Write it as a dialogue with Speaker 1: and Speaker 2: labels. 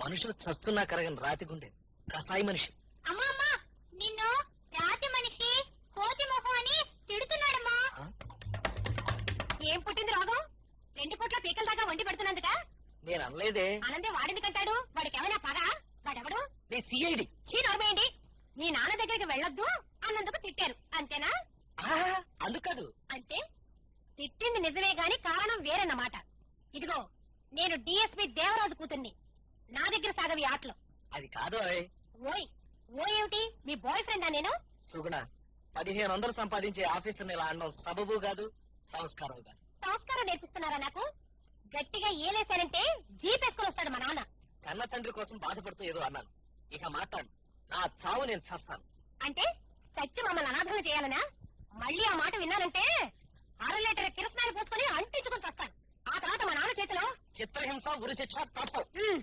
Speaker 1: మనుషులు చస్తున్నా కరగని రాతి గుండె కసాయి మనిషి.
Speaker 2: అమ్మా అమ్మా, నిన్ను రాతి మనిషి కోతి మొహం అని తిడుతున్నాడమ్మా. ఏం పుట్టింది రోగం? 2 పూట్ల పీకల దాకా వండి పెడుతున్నందుక?
Speaker 1: నేను అనలేదే.
Speaker 2: ఆనందే వాడిందుకంటాడు. వాడికి ఏమైనా పగ? వాడెవడు?
Speaker 1: నీ సిఐడి.
Speaker 2: చీ నోర్మేయండి. మీ నాన్న దగ్గరికి వెళ్ళొద్దు అన్నందుకు తిట్టారు అంతేనా?
Speaker 1: అందుకదు.
Speaker 2: అంటే తిట్టింది నిజమే గాని కారణం వేరన్నమాట. ఇదిగో, నేను డిఎస్పీ దేవరాజు కూతుర్ని. నా దగ్గర సాగవి ఆటలు.
Speaker 1: అది కాదు అవే.
Speaker 2: ఓయ్ ఓ ఏమిటి? మీ బాయ్ ఫ్రెండా నేను?
Speaker 1: సుగుణ, 1500 సంపాదించే ఆఫీసర్ని ఇలా అనడం సబబు కాదు, సంస్కారం కాదు.
Speaker 2: సంస్కారం నేర్పిస్తున్నారా నాకు? గట్టిగా ఏలేశారంటే జీపేసుకుని వస్తాడు మా నాన్న.
Speaker 1: కన్న తండ్రి కోసం బాధపడుతూ ఏదో అన్నాను. ఇక మాట్లాడు. నా చావు నేను చస్తాను.
Speaker 2: అంటే చచ్చి మమ్మల్ని అనాథలు చేయాలనా? మళ్ళీ ఆ మాట విన్నానంటే 6 లీటర్ కిరసనాలు పోసుకొని అంటించుకుని వస్తాను. ఆ తర్వాత మా నాన్న చేతిలో
Speaker 1: చిత్రహింస, ఉరిశిక్ష తప్పవు.